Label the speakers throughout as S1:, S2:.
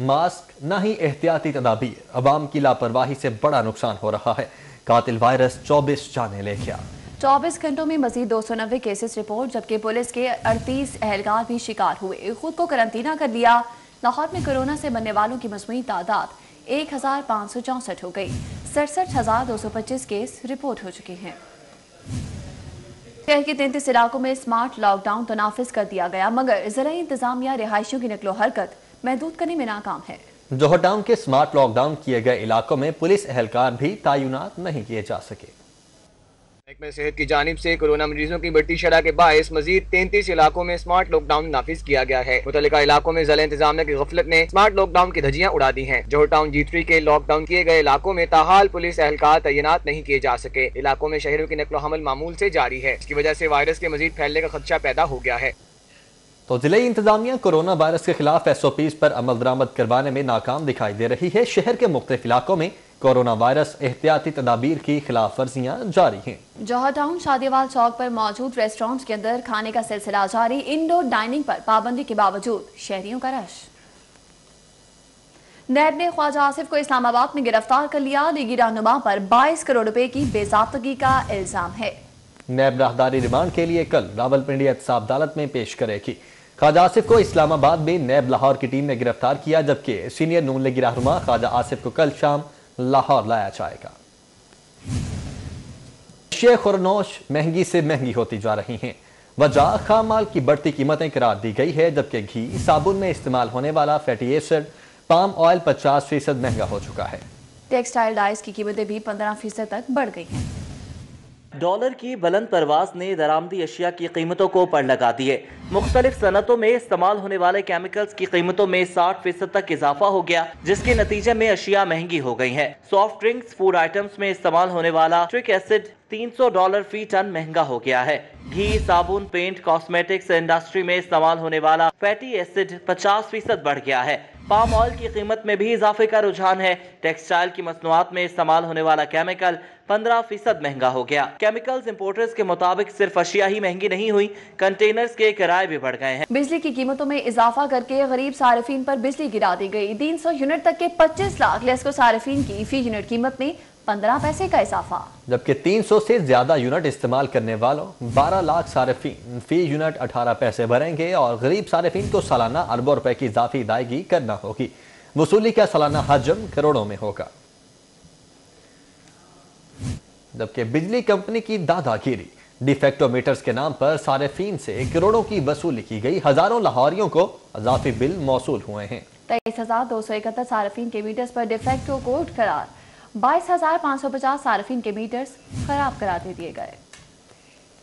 S1: Mask न ही एहतियाती तदाबीर, अवाम की लापरवाही से बड़ा नुकसान हो रहा है। कातिल वायरस 24 जाने ले गया।
S2: 24 घंटों में मजीद 290 केसेस रिपोर्ट, जबकि पुलिस के 38 एहलकार भी शिकार हुए, खुद को करंतना कर लिया। लाहौर में कोरोना से मरने वालों की मजमूई तादाद 1564 हो गई। 67,225 केस रिपोर्ट हो चुके हैं। शहर के 33 इलाकों में स्मार्ट लॉकडाउन तो नाफिज कर दिया गया, मगर ज़राई इंतजामिया रिहायशियों की नकलो हरकत महदूद करने में नाकाम है।
S1: जोहर टाउन के स्मार्ट लॉकडाउन किए गए इलाकों में पुलिस एहलकार भी तैनात नहीं किए जा सके।
S3: महकमा सेहत की जानिब से कोरोना मरीजों की बढ़ती शरह के बायस मजीद 33 इलाकों में स्मार्ट लॉकडाउन नाफिज किया गया है। मुतल्लिका इलाकों में ज़िला इंतजामिया की गफलत ने स्मार्ट लॉकडाउन की धज्जियां उड़ा दी हैं। जोहर टाउन G3 के लॉकडाउन किए गए इलाकों में ताहाल पुलिस एहलकार तैनात नहीं किए जा सके। इलाकों में शहरों की नकलो हमल मामूल से जारी है, इसकी वजह से वायरस के मजीद फैलने का खदशा पैदा हो गया है।
S1: तो जिले इंतजामिया कोरोना वायरस के खिलाफ SOPs पर अमल दरामद करवाने में नाकाम दिखाई दे रही है। शहर के मुख्तलिफ इलाकों में कोरोना वायरस एहतियाती तदाबीर की खिलाफ वर्जियां जारी हैं।
S2: जोहर टाउन शादीवाल चौक पर मौजूद रेस्टोरेंट के अंदर खाने का सिलसिला जारी। इंडोर डाइनिंग पर पाबंदी के बावजूद शहरियों का रश। नैब ने ख्वाजा आसिफ को इस्लामाबाद में गिरफ्तार कर लिया। लीगी रहनुमा पर 22 करोड़ रुपए की बेज़ाब्तगी का इल्जाम है।
S1: नैब राहदारी रिमांड के लिए कल रावलपिंडी एहतसाब अदालत में पेश करेगी। ख्वाजा आसिफ को इस्लामाबाद में नैब लाहौर की टीम ने गिरफ्तार किया, जबकि सीनियर नून लीगी रहनुमा ख्वाजा आसिफ को कल शाम लाहौर लाया जाएगा। अशिया खुरनोश महंगी से महंगी होती जा रही हैं। वजह खाम माल की बढ़ती कीमतें करार दी गई है, जबकि घी, साबुन में इस्तेमाल होने वाला फैटी एसिड, पाम ऑयल 50% महंगा हो चुका है।
S2: टेक्सटाइल डाइज की कीमतें भी 15% तक बढ़ गई हैं।
S4: डॉलर की बुलंद परवास ने दरामदी अशिया की कीमतों को पड़ लगा दिए। मुख्तलिफ सनतों में इस्तेमाल होने वाले केमिकल्स की कीमतों में 60% तक इजाफा हो गया, जिसके नतीजे में अशिया महंगी हो गई हैं। सॉफ्ट ड्रिंक्स, फूड आइटम्स में इस्तेमाल होने वाला स्ट्रिक एसिड $300 फी टन महंगा हो गया है। घी, साबुन, पेंट, कॉस्मेटिक्स इंडस्ट्री में इस्तेमाल होने वाला फैटी एसिड 50% बढ़ गया है। पाम ऑयल की कीमत में भी इजाफे का रुझान है। टेक्सटाइल की मसनूआत में इस्तेमाल होने वाला केमिकल 15% महंगा हो गया। केमिकल्स इंपोर्टर्स के मुताबिक सिर्फ अशिया ही महंगी नहीं हुई, कंटेनर्स के किराए भी बढ़ गए हैं।
S2: बिजली की कीमतों में इजाफा करके गरीब सारिफीन पर बिजली गिरा दी गई। 300 यूनिट तक के 25 लाख लेस्को सारिफीन की फी यूनिट कीमत में 15 पैसे का इजाफा, जबकि
S1: 300 से ज्यादा यूनिट इस्तेमाल करने वालों 12 लाख सारिफीन फी यूनिट 18 पैसे भरेंगे और गरीब सारिफीन को सालाना अरबों रुपए की इजाफी अदायगी करना होगी। वसूली का सालाना हजम करोड़ों में होगा। जबकि बिजली कंपनी की दादागिरी, डिफेक्टो मीटर्स के नाम पर सारिफीन से करोड़ों की वसूली की गई। हजारों लाहौरियों को इजाफी बिल मौसूल हुए हैं।
S2: 23,271 सारिफीन के मीटर्स पर डिफेक्टो कोड करार, 22,550 सारिफीन के मीटर्स खराब करार दे दिए गए।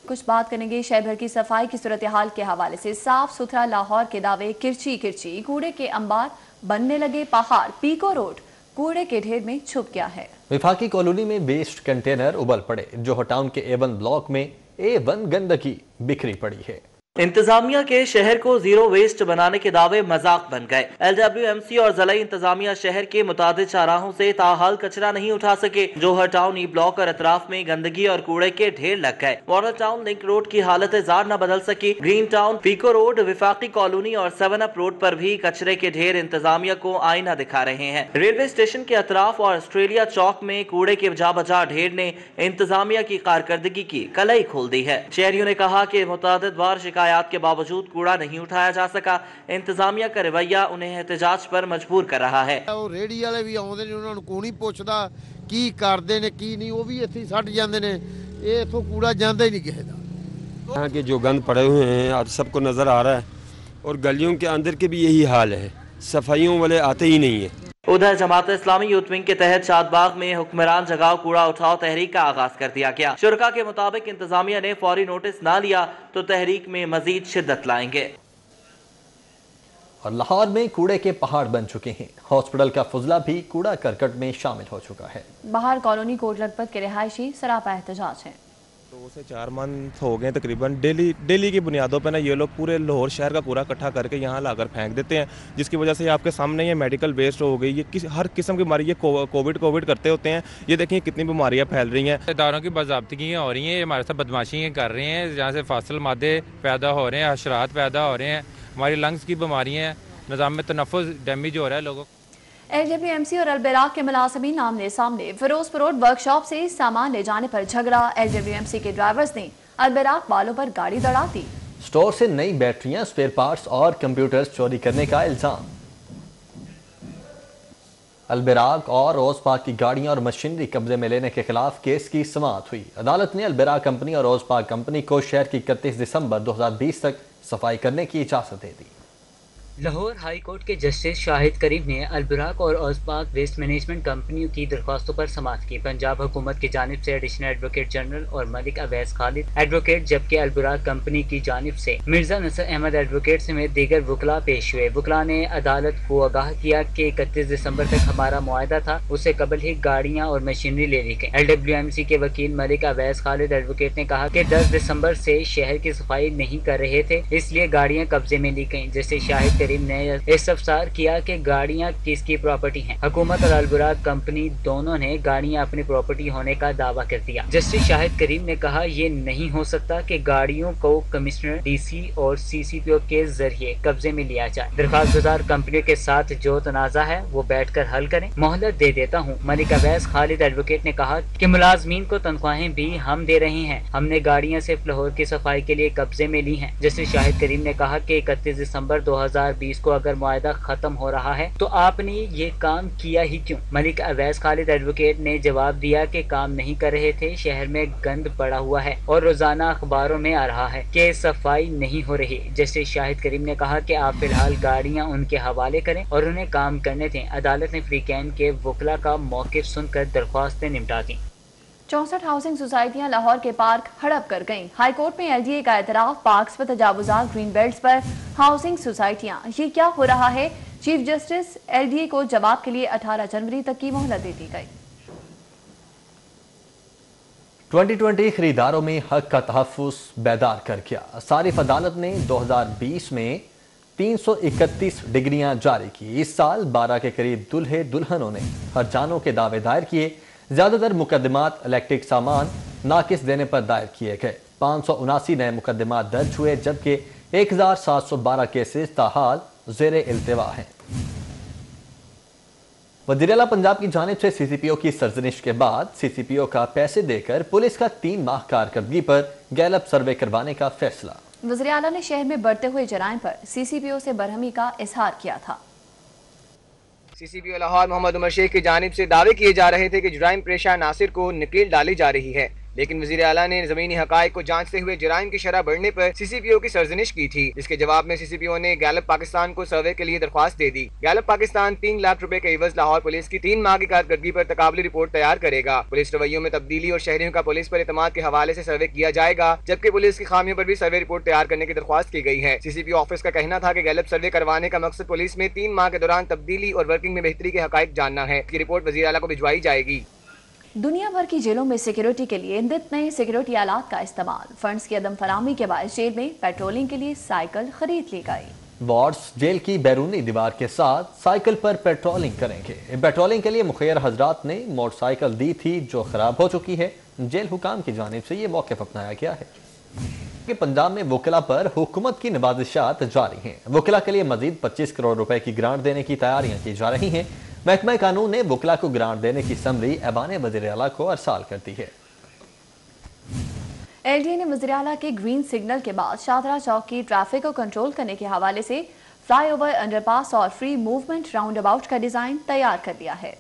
S2: कुछ बात करेंगे शहर भर की सफाई की सूरत हाल के हवाले से। साफ सुथरा लाहौर के दावे किरची किरची, कूड़े के अंबार बनने लगे पहाड़। पीको रोड कूड़े के ढेर में छुप गया है।
S1: विफाकी कॉलोनी में वेस्ट कंटेनर उबल पड़े। जोहर टाउन के A1 ब्लॉक में A1 गंदगी बिखरी पड़ी है।
S4: इंतजामिया के शहर को जीरो वेस्ट बनाने के दावे मजाक बन गए। LWMC और ज़िला इंतजामिया शहर के मुतादिद शाहराहों से ताहाल कचरा नहीं उठा सके। जोहर टाउन E ब्लॉक और अतराफ में गंदगी और कूड़े के ढेर लग गए। मॉडल टाउन लिंक रोड की हालत जार न बदल सकी। Green town, Peco road, Wifaqi colony और 7 अप रोड पर भी कचरे के ढेर इंतजामिया को आईना दिखा रहे हैं। रेलवे स्टेशन के अतराफ और ऑस्ट्रेलिया चौक में कूड़े के जा बजा ढेर ने इंतजामिया की कारकर्दगी की कलई खोल दी है। शहरियों ने कहा कि मुतादिद बार शिकायत के बावजूद कूड़ा नहीं उठाया जा सका। इंतजामिया का रवैया उन्हें एहतजाज पर मजबूर कर रहा है।
S5: रेहड़ी वाले भी आउंदे ने, उन्हां नूं कोई नहीं पुछदा की करदे ने की नहीं, वो भी इत्थे सट जांदे ने। ये इत्थों कूड़ा जांदा ही नहीं किसे दा।
S6: यहाँ के जो गंद पड़े हुए हैं आज सबको नजर आ रहा है और गलियों के अंदर के भी यही हाल है, सफाइयों वाले आते ही नहीं है।
S4: उधर जमात इस्लामी यूथ विंग के तहत शादबाग में हुक्मरान जगाओ कूड़ा उठाओ तहरीक का आगाज कर दिया गया। शुरका के मुताबिक इंतजामिया ने फौरी नोटिस ना लिया तो तहरीक में मजीद शिद्दत लाएंगे।
S1: और लाहौर में कूड़े के पहाड़ बन चुके हैं। हॉस्पिटल का फुजला भी कूड़ा करकट में शामिल हो चुका है।
S2: बाहर कॉलोनी कोट लखपत के रिहायशी सरापा एहतजाज है।
S7: 2 से 4 मंथ हो गए तकरीबन। डेली की बुनियादों पर ना ये लोग पूरे लाहौर शहर का कूड़ा इकट्ठा करके यहाँ लाकर फेंक देते हैं, जिसकी वजह से आपके सामने ये मेडिकल वेस्ट हो गई। ये हर किस्म की बीमारी, ये कोविड करते होते हैं। ये देखिए कितनी बीमारियाँ फैल रही हैं।
S8: इदारों की बाज़ाब्तगियाँ हो रही हैं, हमारे साथ बदमाशियाँ कर रहे हैं, जहाँ से फासिल मादे पैदा हो रहे हैं, हशरात पैदा हो रहे हैं, हमारी लंग्स की बीमारियाँ हैं, निज़ाम में तनफ़ुज़ डैमेज हो रहा है लोगों को।
S2: LWMC और अलबराक के मुलाज़िमीन आमने सामने। फिरोजपुर रोड वर्कशॉप से सामान ले जाने पर झगड़ा। LWMC के ड्राइवर्स ने अलबराक वालों पर गाड़ी दौड़ा दी।
S1: स्टोर से नई बैटरियां, स्पेयर पार्ट्स और कंप्यूटर्स चोरी करने का इल्जाम। अलबराक और ओसपाक की गाड़ियां और मशीनरी कब्जे में लेने के खिलाफ केस की समाअत हुई। अदालत ने अलबराक कंपनी और ओसपाक कंपनी को शहर की 31 दिसंबर 2020 तक सफाई करने की इजाजत दे दी।
S9: लाहौर हाई कोर्ट के जस्टिस शाहिद करीम ने अलबराक और ओसपाक वेस्ट मैनेजमेंट कंपनियों की दरख्वास्तों पर समाअत की। पंजाब हुकूमत की जानिब से एडिशनल एडवोकेट जनरल और मलिक अवैस खालिद एडवोकेट, जबकि अलबराक कंपनी की जानिब से मिर्जा नसर अहमद एडवोकेट समेत दीगर वकला पेश हुए। वकला ने अदालत को आगाह किया कि 31 दिसंबर तक हमारा मुआहदा था, उससे कबल ही गाड़ियाँ और मशीनरी ले ली गई। LWMC के वकील मलिक अवैस खालिद एडवोकेट ने कहा कि 10 दिसंबर से शहर की सफाई नहीं कर रहे थे, इसलिए गाड़ियाँ कब्जे में ली गयी। जैसे शाहिद करीम ने इस्तफसार किया कि गाड़ियां किसकी प्रॉपर्टी हैं। हुकूमत और अलबराक कंपनी दोनों ने गाड़ियां अपनी प्रॉपर्टी होने का दावा कर दिया। जस्टिस शाहिद करीम ने कहा, ये नहीं हो सकता कि गाड़ियों को कमिश्नर, DC और CCPO के जरिए कब्जे में लिया जाए। दरखास्त गुजार कंपनियों के साथ जो तनाजा है वो बैठ कर हल करें, मोहलत दे देता हूँ। मलिक अवैस खालिद एडवोकेट ने कहा कि मुलाजमीन को तनख्वाहें भी हम दे रहे हैं, हमने गाड़ियां सिर्फ लाहौर की सफाई के लिए कब्जे में ली हैं। जस्टिस शाहिद करीम ने कहा कि 31 दिसंबर 2020 को अगर मुआहदा खत्म हो रहा है तो आपने ये काम किया ही क्यों? मलिक अवैस खालिद एडवोकेट ने जवाब दिया कि काम नहीं कर रहे थे, शहर में गंद पड़ा हुआ है और रोजाना अखबारों में आ रहा है कि सफाई नहीं हो रही। जस्टिस शाहिद करीम ने कहा कि आप फिलहाल गाड़ियां उनके हवाले करें और उन्हें काम करने दें। अदालत ने फ्रीकैन के वकला का मौक़िफ़ सुनकर दरख्वास्तें निपटा दी।
S2: 64 हाउसिंग सोसाइटियां लाहौर के पार्क हड़प कर गईं। हाई कोर्ट में LDA का एतराफ, पार्क्स पर तजावुजात, ग्रीन बेल्ट्स पर हाउसिंग सोसाइटियां, ये क्या हो रहा है? चीफ जस्टिस LDA को जवाब के लिए 18 जनवरी तक की मोहलत दे दी गई।
S1: 2020 खरीदारों में हक का तहफ़्फ़ुज़ बेदार कर किया। सारिफ अदालत ने 2020 में 331 डिग्रियां जारी की। इस साल 12 के करीब दुल्हे दुल्हनों ने हर्जानों के दावे दायर किए। ज़्यादातर मुकदमात इलेक्ट्रिक सामान नाकिस देने पर दायर किए गए। 579 नए मुकदमात दर्ज हुए, जबकि 1712 केसेस ताहाल ज़ेरे इल्तिवा हैं। वज़ीर आला पंजाब की जानिब से CCPO की सरजनिश के बाद CCPO का पैसे देकर पुलिस का 3 माह कारकर्दगी पर गैलप सर्वे करवाने का फैसला।
S2: वज़ीर आला ने शहर में बढ़ते हुए जराइम पर CCPO से बरहमी का इजहार किया था।
S3: CCPO लाहौर मोहम्मद उमर शेख की जानिब से दावे किए जा रहे थे कि जुराइम पेशा नासिर को नकेल डाली जा रही है, लेकिन वज़ीर आला ने ज़मीनी हक़ाइक़ को जांचते हुए जराइम की शरह बढ़ने पर CCPO की सरजनिश की थी। इसके जवाब में CCPO ने गैलप पाकिस्तान को सर्वे के लिए दरख्वास्त दे दी। गैलप पाकिस्तान 3 लाख रुपए के एवज लाहौर पुलिस की 3 माह की कारकर्दगी पर तकाबली रिपोर्ट तैयार करेगा। पुलिस रवैयों में तब्दीली और शहरियों का पुलिस पर एतमाद के हवाले से सर्वे किया जाएगा, जबकि पुलिस की खामियों पर भी सर्वे रिपोर्ट तैयार करने की दरख्वास्त की गई है। CCPO ऑफिस का कहना था कि गैलप सर्वे करवाने का मकसद पुलिस में 3 माह के दौरान तब्दीली और वर्किंग में बेहतरी के हक़ाइक़ जानना है। इसकी रिपोर्ट वज़ीर आला को भिजवाई जाएगी।
S2: दुनिया भर की जेलों में सिक्योरिटी के लिए नित नए सिक्योरिटी आलात का इस्तेमाल। फंड्स की अदम फराहमी के बाद जेल में पेट्रोलिंग के लिए साइकिल खरीद ली गई।
S1: वार्ड्स जेल की बैरूनी दीवार के साथ साइकिल पर पेट्रोलिंग करेंगे। पेट्रोलिंग के लिए मुखैर हजरात ने मोटरसाइकिल दी थी जो खराब हो चुकी है। जेल हुकाम की जानिब से ये मौक़िफ़ अपनाया गया है कि पंजाब में वकला पर हुकूमत की नवाजिशात जारी हैं। वकला के लिए मजीद 25 करोड़ रुपए की ग्रांट देने की तैयारियां की जा रही हैं। महकमा कानून ने वकला को ग्रांट देने की समरी ऐवान वज़ीर आला को अरसाल कर दी है।
S2: LDA ने वज़ीर आला के ग्रीन सिग्नल के बाद शाहदरा चौक की ट्रैफिक को कंट्रोल करने के हवाले से फ्लाईओवर, अंडरपास और फ्री मूवमेंट राउंड अबाउट का डिजाइन तैयार कर दिया है।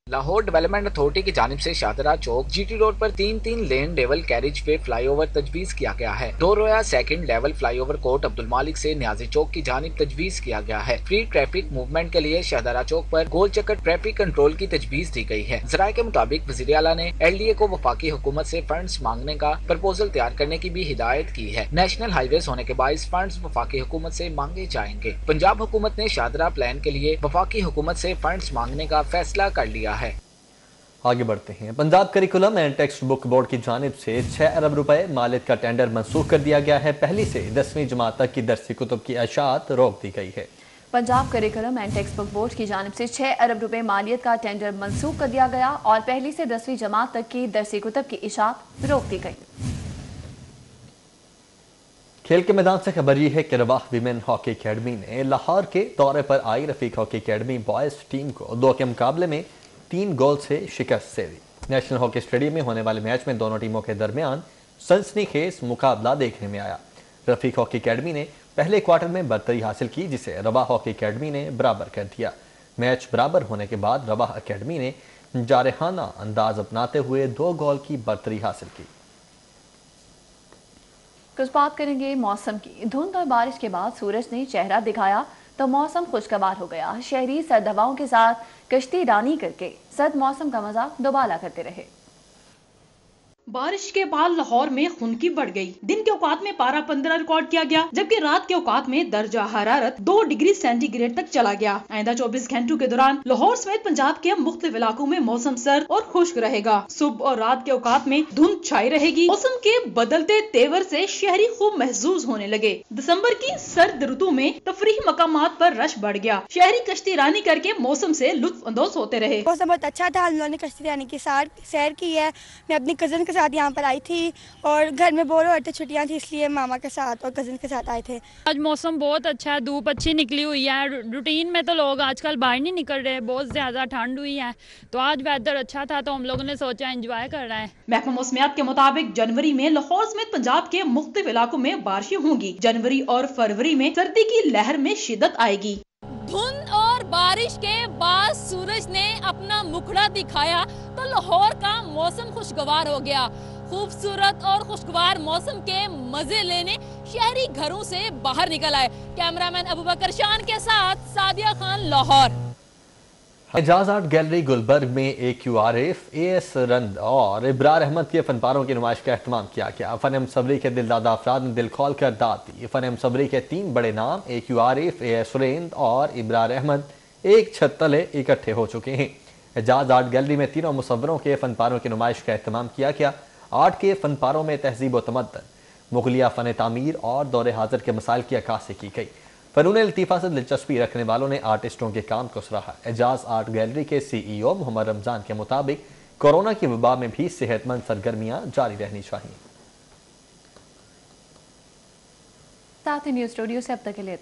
S10: लाहौर डेवलपमेंट अथॉरिटी की जानिब से शाहदरा चौक GT रोड पर 3 लेन लेवल कैरिज वे फ्लाईओवर तजवीज किया गया है। 2 रोया second level flyover court Abdul मालिक से न्याजी चौक की जानिब तजवीज किया गया है। फ्री ट्रैफिक मूवमेंट के लिए शाहदरा चौक पर गोल चक्कर ट्रैफिक कंट्रोल की तजवीज दी गई है। जराये के मुताबिक वज़ीर आला ने LDA को वफाकी हुकूमत से फंड्स मांगने का प्रपोजल तैयार करने की भी हिदायत की है। नेशनल हाईवेज होने के बाइस फंड्स वफाकी हुकूमत से मांगे जाएंगे। पंजाब हुकूमत ने शाहदरा प्लान के लिए वफाकी हुकूमत से फंड्स मांगने का फैसला कर लिया है।
S1: आगे बढ़ते हैं। Punjab curriculum and text book board की जानिब से 6 अरब रुपए मालियत का टेंडर मनसूख कर दिया गया है। पहली से 10वीं जमात तक की दरसी कुतुब की अशात रोक दी गई है।
S2: Punjab curriculum and text book board की जानिब से 6 अरब रुपए मालियत का टेंडर मनसूख कर दिया गया और पहली से 10वीं जमात तक की दरसी कुतुब की इशात रोक दी गई।
S1: खेल के मैदान से खबर ये है कि रवाह विमेन हॉकी अकेडमी ने लाहौर के दौरे पर आई Rafiq hockey academy boys team को 2 के मुकाबले में 3 गोल से शिकस्त दे दी। नेशनल हॉकी स्टेडियम में होने वाले मैच में दोनों टीमों के दरमियान सनसनीखेज मुकाबला देखने में आया। रफीक हॉकी अकेडमी ने पहले क्वार्टर में बढ़तरी हासिल की, जिसे रवाह हॉकी अकेडमी ने बराबर कर दिया। मैच बराबर होने के बाद रवाह अकेडमी ने जारहाना अंदाज अपनाते हुए 2 गोल की बढ़तरी हासिल की।
S2: कुछ बात करेंगे मौसम की। धुंध और बारिश के बाद सूरज ने चेहरा दिखाया तो मौसम खुशगवार हो गया। शहरी सर्द हवाओं के साथ कश्ती रानी करके सर्द मौसम का मजा दोबारा करते रहे।
S11: बारिश के बाद लाहौर में खुनकी बढ़ गई। दिन के औकात में पारा 15 रिकॉर्ड किया गया, जबकि रात के औकात में दर्जा हरारत 2 डिग्री सेंटीग्रेड तक चला गया। आइंदा 24 घंटों के दौरान लाहौर समेत पंजाब के मुख्तलिफ इलाकों में मौसम सर्द और खुश्क रहेगा। सुबह और रात के औकात में धुंध छाई रहेगी। मौसम के बदलते तेवर से शहरी खूब महसूस होने लगे। दिसंबर की सर्द ऋतु में तफरीही मकामात पर रश बढ़ गया। शहरी कश्ती रानी करके मौसम से लुत्फ अंदोज होते रहे।
S12: मौसम बहुत अच्छा था। हम लोगों ने कश्ती रानी के साथ सैर की है। मैं अपनी कजन के साथ यहाँ पर आई थी और घर में बोर हो रहे थे, छुट्टियां थी, इसलिए मामा के साथ और कजिन के साथ आए थे।
S13: आज मौसम बहुत अच्छा है, धूप अच्छी निकली हुई है। रूटीन में तो लोग आजकल बाहर नहीं निकल रहे, बहुत ज्यादा ठंड हुई है, तो आज वेदर अच्छा था तो हम लोगों ने सोचा एंजॉय कर रहे हैं।
S11: महकमा मौसमियात के मुताबिक जनवरी में लाहौर समेत पंजाब के मुख्तलिफ इलाकों में बारिशें होंगी। जनवरी और फरवरी में सर्दी की लहर में शिद्दत आएगी।
S14: धुंध और बारिश के बाद सूरज ने अपना मुखड़ा दिखाया तो लाहौर का मौसम खुशगवार हो गया। खूबसूरत और खुशगवार मौसम के मजे लेने शहरी घरों से बाहर निकल आए। कैमरामैन अबूबकर शान के साथ सादिया खान, लाहौर।
S1: एजाज आर्ट गैलरी गुलबर्ग में AQRF, AS रंद और इब्रार अहमद के फनपारों की नुमाइश का एहतमाम किया गया। फन मुसव्वरी के दिलदादा अफराद ने दिल खोल कर दाद दी। फन मुसव्वरी के 3 बड़े नाम AQRF, AS रंद और इब्रार अहमद एक छत तले इकट्ठे हो चुके हैं। एजाज आर्ट गैलरी में तीनों मुसव्वरों के फनपारों की नुमाइश का एहतमाम किया गया। आर्ट के फनपारों में तहजीब व तमद्दन, मुगलिया फ़न तामीर और दौरे हाजिर के मसाइल की अक्कासी की गई। फ़नून लतीफ़ा से दिलचस्पी रखने वालों ने आर्टिस्टों के काम को सराहा। एजाज आर्ट गैलरी के CEO मोहम्मद रमज़ान के मुताबिक कोरोना की वबा में भी सेहतमंद सरगर्मियाँ जारी रहनी चाहिए।
S2: साथ ही न्यूज़ स्टूडियो से अब तक के लिए